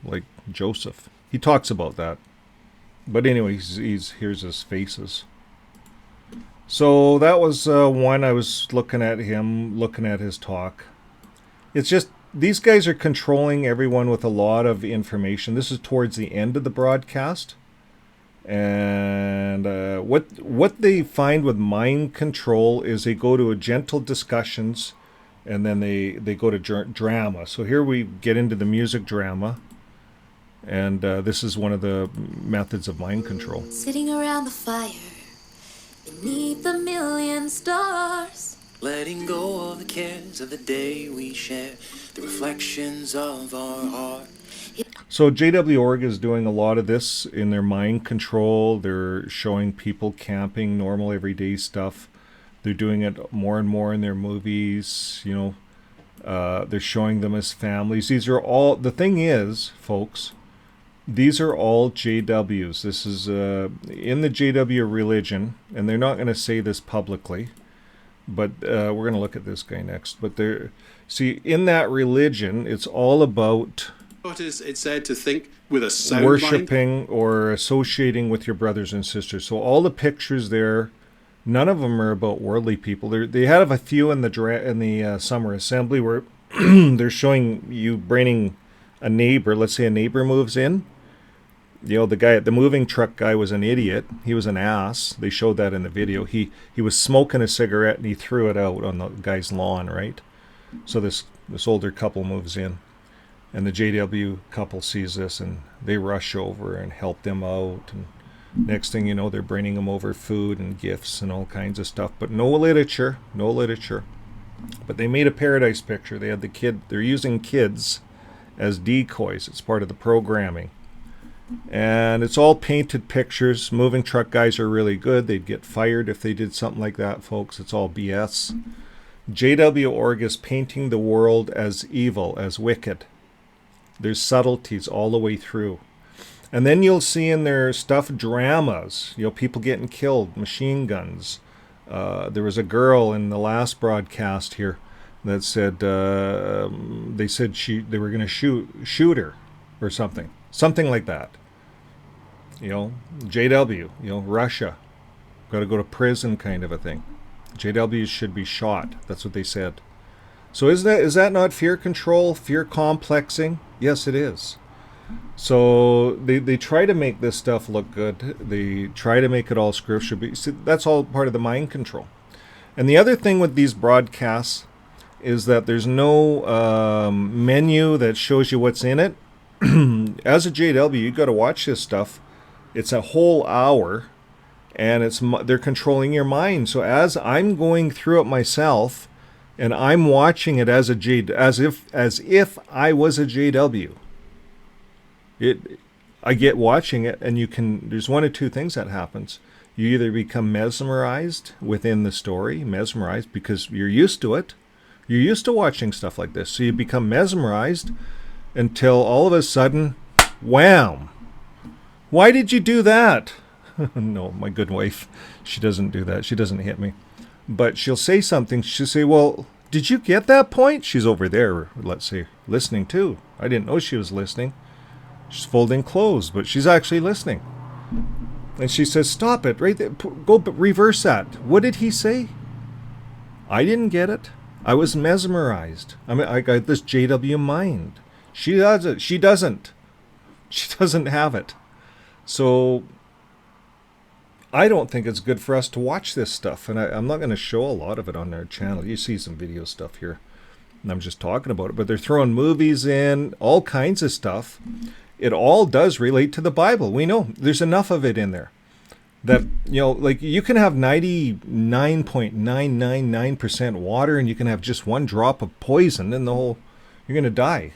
like Joseph. He talks about that. But anyway, here's his faces. So that was one. I was looking at him, looking at his talk. It's just, these guys are controlling everyone with a lot of information. This is towards the end of the broadcast. And what they find with mind control is they go to a gentle discussions, and then they go to drama. So here we get into the music drama, and this is one of the methods of mind control. Sitting around the fire beneath the million stars, letting go of the cares of the day we share, the reflections of our heart. So JW.org is doing a lot of this in their mind control. They're showing people camping, normal everyday stuff. They're doing it more and more in their movies. You know, they're showing them as families. These are all, the thing is, folks, these are all JWs. This is in the JW religion, and they're not going to say this publicly, but we're going to look at this guy next. But see, in that religion, it's all about... What is it said to think with a sound worshipping mind? Or associating with your brothers and sisters. So all the pictures there, none of them are about worldly people. They have a few in the summer assembly where they're showing you bringing a neighbor. Let's say a neighbor moves in. You know, the moving truck guy was an idiot. He was an ass. They showed that in the video. He was smoking a cigarette and he threw it out on the guy's lawn, right? So this older couple moves in. And the JW couple sees this, and they rush over and help them out. And next thing you know, they're bringing them over food and gifts and all kinds of stuff. But no literature. But they made a paradise picture. They had they're using kids as decoys. It's part of the programming. And it's all painted pictures. Moving truck guys are really good. They'd get fired if they did something like that, folks. It's all BS. JW.org is painting the world as evil, as wicked. There's subtleties all the way through. And then you'll see in their stuff dramas, you know, people getting killed, machine guns. There was a girl in the last broadcast here that said, they said they were going to shoot her or something like that. You know, JW, you know, Russia, got to go to prison kind of a thing. JWs should be shot. That's what they said. So is that not fear control, fear complexing? Yes, it is. So they try to make this stuff look good. They try to make it all scripture. But see, that's all part of the mind control. And the other thing with these broadcasts is that there's no menu that shows you what's in it. As a JW, you got to watch this stuff. It's a whole hour, and they're controlling your mind. So as I'm going through it myself, and I'm watching it as if I was a JW. I get watching it, and there's one of two things that happens. You either become mesmerized within the story, mesmerized because you're used to it. You're used to watching stuff like this. So you become mesmerized until all of a sudden, wham! Why did you do that? No, my good wife, she doesn't do that. She doesn't hit me. But she'll say something. She'll say, well, did you get that point? She's over there, let's say, listening too. I didn't know she was listening. She's folding clothes, but she's actually listening. And she says, stop it, right there. Go reverse that. What did he say? I didn't get it. I was mesmerized. I got this JW mind. She doesn't. She doesn't have it. So I don't think it's good for us to watch this stuff. And I'm not going to show a lot of it on their channel. You see some video stuff here. And I'm just talking about it. But they're throwing movies in, all kinds of stuff. It all does relate to the Bible. We know there's enough of it in there. That, like you can have 99.999% water and you can have just one drop of poison and you're going to die.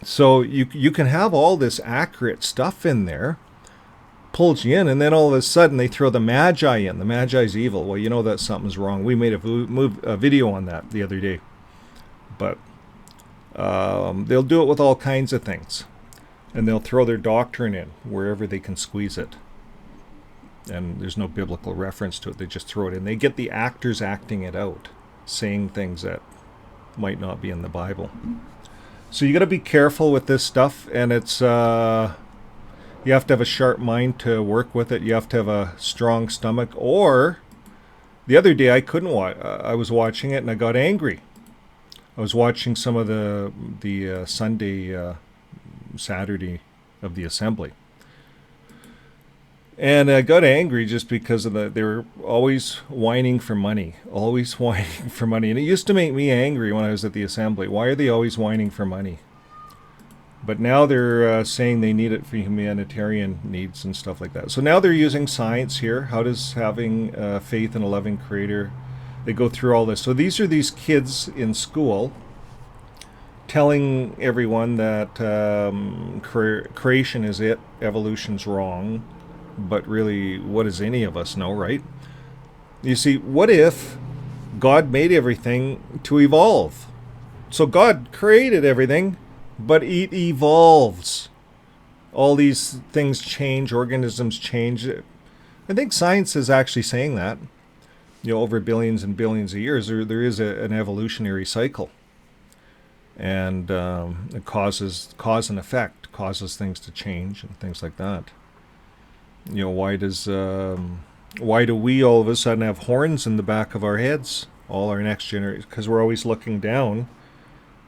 So you can have all this accurate stuff in there, pulls you in, and then all of a sudden they throw the Magi in. The Magi's evil. Well, you know that something's wrong. We made a video on that the other day. But they'll do it with all kinds of things. And they'll throw their doctrine in wherever they can squeeze it. And there's no biblical reference to it. They just throw it in. They get the actors acting it out, saying things that might not be in the Bible. So you got to be careful with this stuff, and it's you have to have a sharp mind to work with it. You have to have a strong stomach. Or the other day I couldn't watch. I was watching it and I got angry. I was watching some of the Saturday of the assembly. And I got angry just because of they were always whining for money. Always whining for money. And it used to make me angry when I was at the assembly. Why are they always whining for money? But now they're saying they need it for humanitarian needs and stuff like that. So now they're using science here. How does having faith in a loving creator, they go through all this. So these are these kids in school telling everyone that creation is it, evolution's wrong. But really, what does any of us know, right? You see, what if God made everything to evolve? So God created everything, but it evolves. All these things change, organisms change. I think science is actually saying that. Over billions and billions of years, there is an evolutionary cycle. And it cause and effect, causes things to change and things like that. Why do we all of a sudden have horns in the back of our heads? All our next generation, because we're always looking down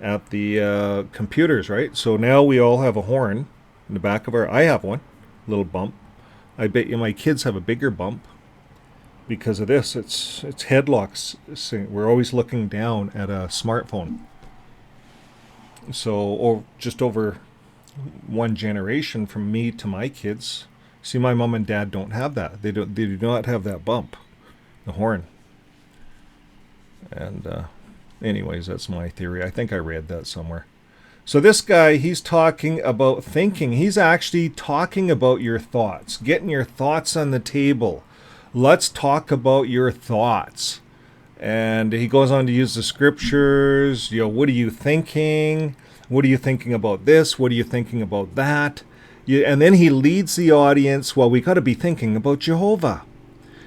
at the computers, right? So now we all have a horn in the back of I have one, little bump. I bet you my kids have a bigger bump because of this. It's headlocks. We're always looking down at a smartphone. So, just over one generation from me to my kids. See, my mom and dad don't have that. They do not have that bump, the horn. And anyways, that's my theory. I think I read that somewhere. So this guy, he's talking about thinking. He's actually talking about your thoughts, getting your thoughts on the table. Let's talk about your thoughts. And he goes on to use the scriptures. What are you thinking? What are you thinking about this? What are you thinking about that? And then he leads the audience, we got to be thinking about Jehovah.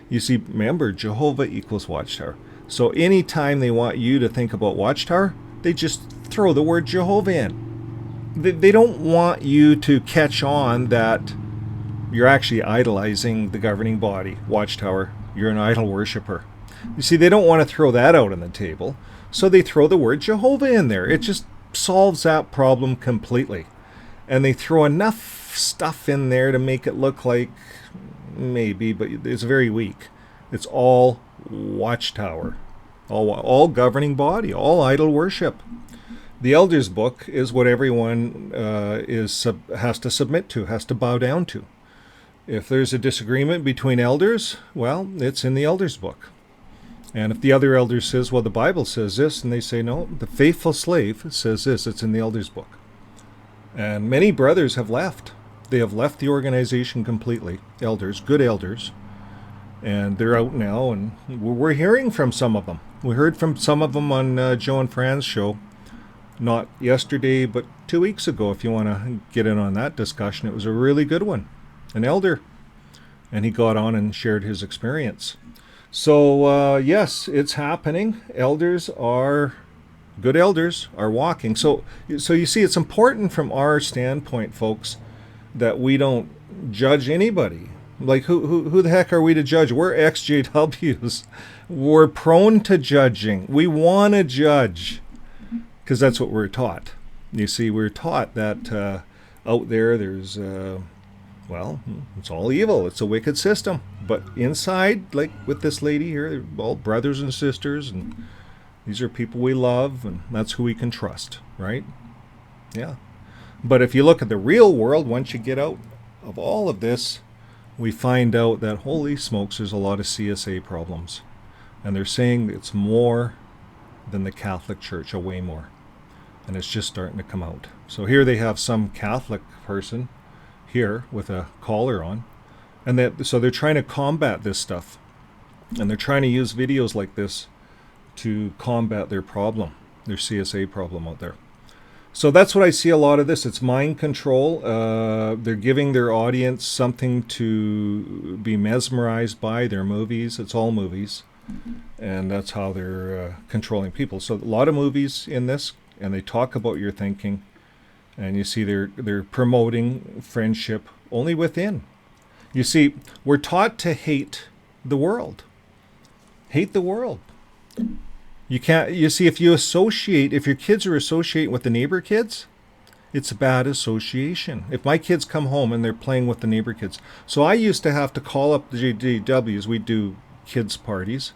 You see, remember, Jehovah equals Watchtower. So anytime they want you to think about Watchtower, they just throw the word Jehovah in. They don't want you to catch on that you're actually idolizing the governing body, Watchtower. You're an idol worshiper. You see, they don't want to throw that out on the table, so they throw the word Jehovah in there. It just solves that problem completely. And they throw enough stuff in there to make it look like maybe, but it's very weak. It's all watchtower, all governing body, all idol worship. The elders' book is what everyone has to submit to, has to bow down to. If there's a disagreement between elders, well, it's in the elders' book. And if the other elder says, well, the Bible says this, and they say, no, the faithful slave says this, it's in the elders' book. And many brothers have left. They have left the organization completely, elders, good elders. And they're out now, and we're hearing from some of them. We heard from some of them on Joe and Fran's show, not yesterday, but 2 weeks ago, if you want to get in on that discussion. It was a really good one, an elder. And he got on and shared his experience. So, yes, it's happening. Good elders are walking. So you see, it's important from our standpoint, folks, that we don't judge anybody. Like, who the heck are we to judge? We're ExJWs. We're prone to judging. We want to judge because that's what we're taught. You see, we're taught that out there's, well, it's all evil. It's a wicked system. But inside, like with this lady here, they're all brothers and sisters, and these are people we love, and that's who we can trust, right? Yeah. But if you look at the real world, once you get out of all of this, we find out that, holy smokes, there's a lot of CSA problems. And they're saying it's more than the Catholic Church, way more. And it's just starting to come out. So here they have some Catholic person here with a collar on. And so they're trying to combat this stuff. And they're trying to use videos like this to combat their problem, their CSA problem out there. So that's what I see a lot of this. It's mind control. They're giving their audience something to be mesmerized by, their movies. It's all movies. And that's how they're controlling people. So a lot of movies in this, and they talk about your thinking. And you see they're promoting friendship only within. You see, we're taught to hate the world. Hate the world. You can't, you see, if your kids are associating with the neighbor kids, it's a bad association. If my kids come home and they're playing with the neighbor kids. So I used to have to call up the ExJWs. We do kids parties.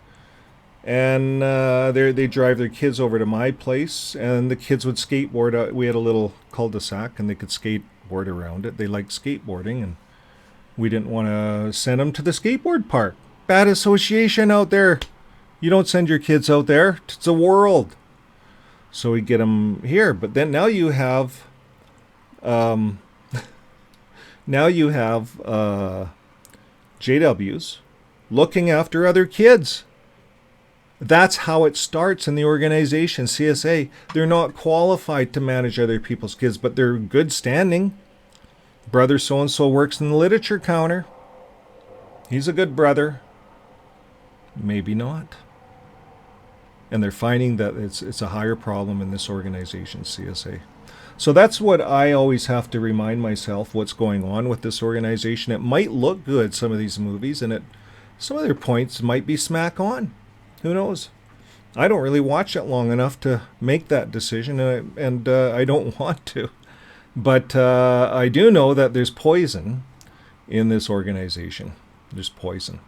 And they drive their kids over to my place, and the kids would skateboard. We had a little cul-de-sac, and they could skateboard around it. They liked skateboarding, and we didn't want to send them to the skateboard park. Bad association out there. You don't send your kids out there. It's a world. So we get them here. But then now you have JWs looking after other kids. That's how it starts in the organization, CSA. They're not qualified to manage other people's kids, but they're good standing. Brother so-and-so works in the literature counter. He's a good brother. Maybe not. And they're finding that it's a higher problem in this organization, CSA. So that's what I always have to remind myself, what's going on with this organization. It might look good, some of these movies, and some of their points might be smack on. Who knows? I don't really watch it long enough to make that decision, and I don't want to. But I do know that there's poison in this organization. There's poison.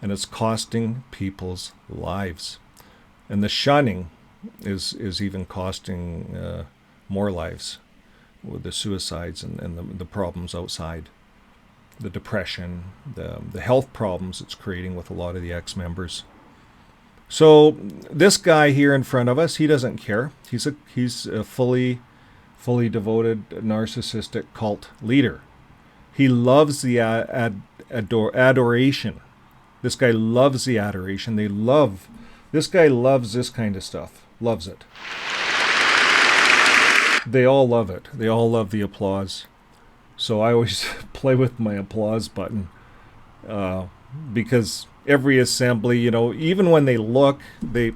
And it's costing people's lives. And the shunning is even costing more lives with the suicides and the problems outside. The depression, the health problems it's creating with a lot of the ex-members. So this guy here in front of us, he doesn't care. He's a fully devoted, narcissistic cult leader. He loves the adoration. This guy loves the adoration. This guy loves this kind of stuff. Loves it. They all love it. They all love the applause. So I always play with my applause button because every assembly, even when they look, they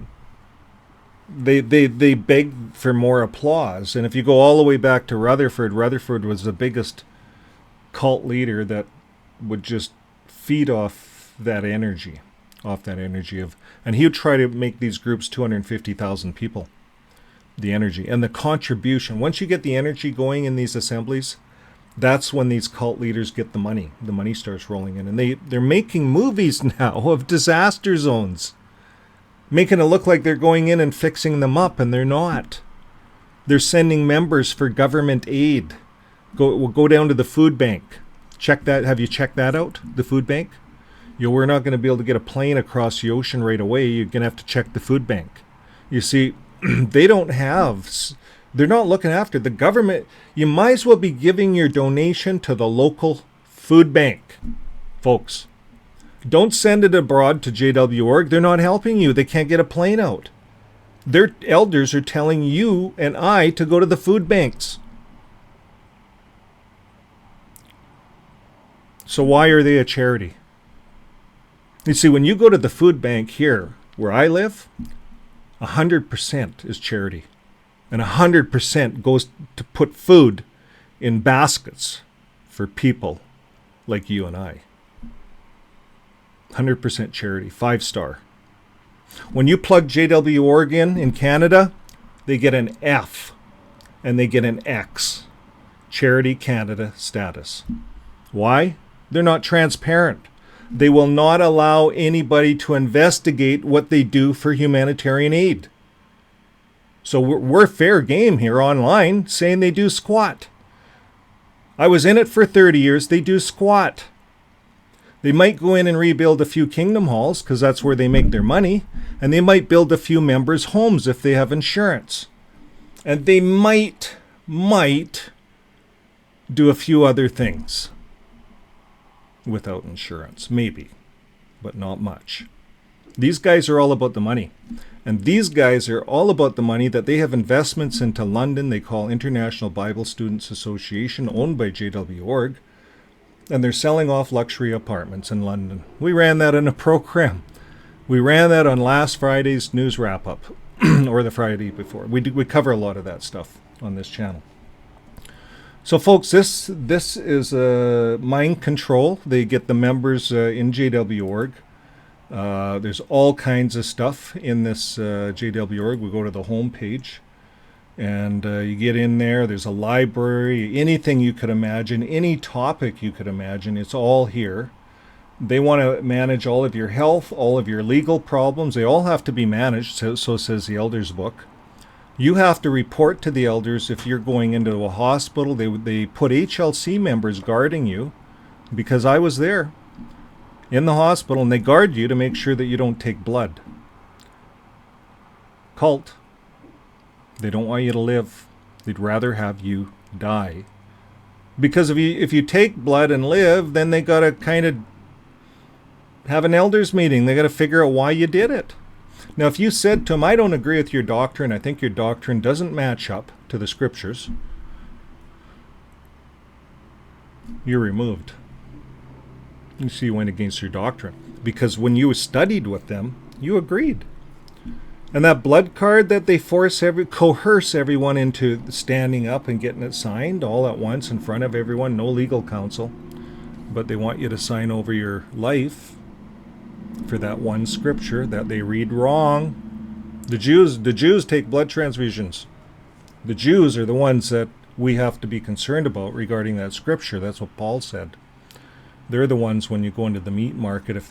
beg for more applause. And if you go all the way back to Rutherford was the biggest cult leader that would just feed off that energy and he would try to make these groups 250,000 people. The energy and the contribution. Once you get the energy going in these assemblies, That's when these cult leaders get the money. The money starts rolling in. And they're making movies now of disaster zones, making it look like they're going in and fixing them up, and they're not. They're sending members for government aid. We'll go down to the food bank. Check that. Have you checked that out? The food bank? We're not going to be able to get a plane across the ocean right away. You're going to have to check the food bank. You see, they're not looking after the government. You might as well be giving your donation to the local food bank, folks. Don't send it abroad to JW.org. They're not helping you. They can't get a plane out. Their elders are telling you and I to go to the food banks. So why are they a charity? You see, when you go to the food bank here, where I live, 100% is charity. And 100% goes to put food in baskets for people like you and I. 100% charity, 5-star. When you plug JW.org in Canada, they get an F and they get an X. Charity Canada status. Why? They're not transparent. They will not allow anybody to investigate what they do for humanitarian aid. So we're fair game here online saying they do squat. I was in it for 30 years. They do squat. They might go in and rebuild a few kingdom halls because that's where they make their money. And they might build a few members' homes if they have insurance. And they might do a few other things without insurance. Maybe, but not much. These guys are all about the money. And these guys are all about the money that they have investments into London. They call International Bible Students Association, owned by JW.org. And they're selling off luxury apartments in London. We ran that in a program. We ran that on last Friday's news wrap-up, or the Friday before. We cover a lot of that stuff on this channel. So, folks, this is mind control. They get the members in JW.org. There's all kinds of stuff in this JW.org. We go to the home page, and you get in there. There's a library, anything you could imagine, any topic you could imagine. It's all here. They want to manage all of your health, all of your legal problems. They all have to be managed, so says the Elders book. You have to report to the elders if you're going into a hospital. They put HLC members guarding you, because I was there in the hospital, and they guard you to make sure that you don't take blood. Cult. They don't want you to live. They'd rather have you die. Because if you take blood and live, then they got to kind of have an elders meeting. They got to figure out why you did it. Now, if you said to them, I don't agree with your doctrine, I think your doctrine doesn't match up to the scriptures, you're removed. You see, you went against your doctrine. Because when you studied with them, you agreed. And that blood card that they coerce everyone into standing up and getting it signed all at once in front of everyone, no legal counsel, but they want you to sign over your life for that one scripture that they read wrong. The Jews take blood transfusions. The Jews are the ones that we have to be concerned about regarding that scripture. That's what Paul said. They're the ones, when you go into the meat market, if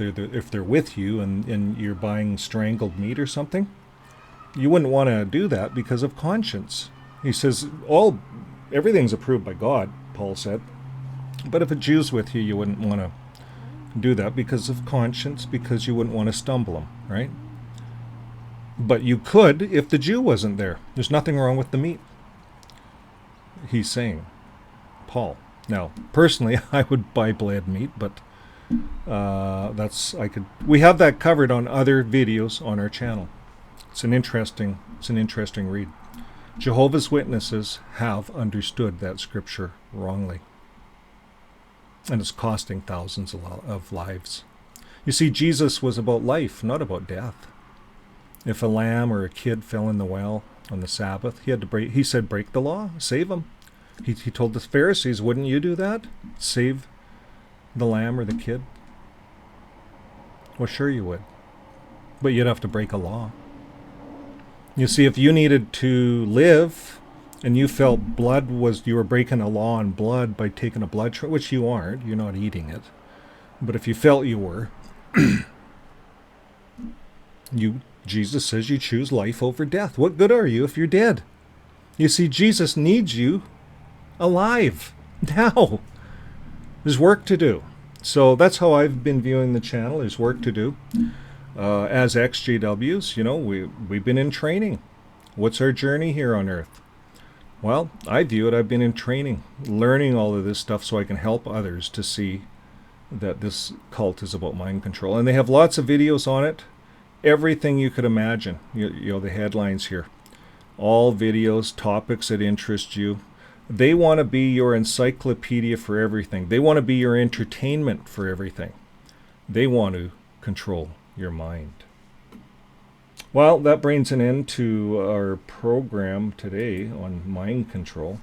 they're with you and you're buying strangled meat or something, you wouldn't want to do that because of conscience. He says everything's approved by God, Paul said. But if a Jew's with you, you wouldn't want to do that because of conscience, because you wouldn't want to stumble them, right? But you could if the Jew wasn't there. There's nothing wrong with the meat. He's saying, Paul. Now, personally, I would buy bled meat, but we have that covered on other videos on our channel. It's an interesting read. Jehovah's Witnesses have understood that scripture wrongly. And it's costing thousands of lives. You see, Jesus was about life, not about death. If a lamb or a kid fell in the well on the Sabbath, he said, break the law, save them. He told the Pharisees, wouldn't you do that? Save the lamb or the kid? Well, sure you would. But you'd have to break a law. You see, if you needed to live and you felt you were breaking a law on blood by taking a blood which you aren't, you're not eating it. But if you felt you were, Jesus says you choose life over death. What good are you if you're dead? You see, Jesus needs you alive now. There's work to do. So that's how I've been viewing the channel. There's work to do. As ExJWs, we've been in training. What's our journey here on earth? Well, I view it, I've been in training, learning all of this stuff so I can help others to see that this cult is about mind control. And they have lots of videos on it. Everything you could imagine. The headlines here. All videos, topics that interest you. They want to be your encyclopedia for everything. They want to be your entertainment for everything. They want to control your mind. Well, that brings an end to our program today on mind control.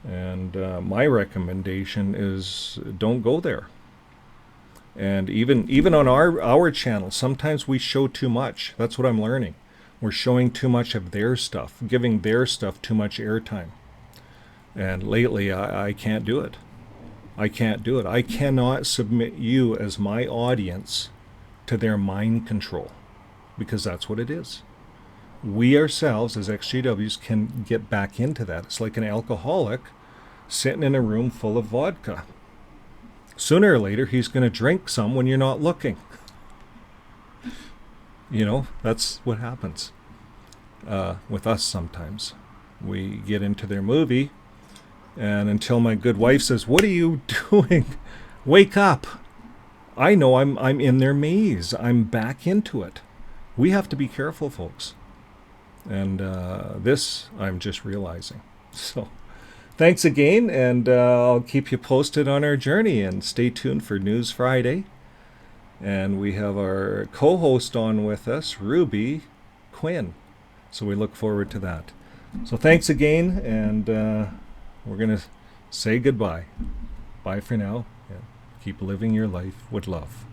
And my recommendation is don't go there. And even on our channel, sometimes we show too much. That's what I'm learning. We're showing too much of their stuff, giving their stuff too much airtime. And lately, I can't do it. I can't do it. I cannot submit you as my audience to their mind control, because that's what it is. We ourselves, as ExJWs, can get back into that. It's like an alcoholic sitting in a room full of vodka. Sooner or later, he's going to drink some when you're not looking. That's what happens with us sometimes. We get into their movie, and until my good wife says, "What are you doing? Wake up." I know I'm in their maze. I'm back into it. We have to be careful, folks. And this I'm just realizing. So thanks again, and I'll keep you posted on our journey, and stay tuned for News Friday. And we have our co-host on with us, Ruby Quinn. So we look forward to that. So thanks again, and we're going to say goodbye. Bye for now, and keep living your life with love.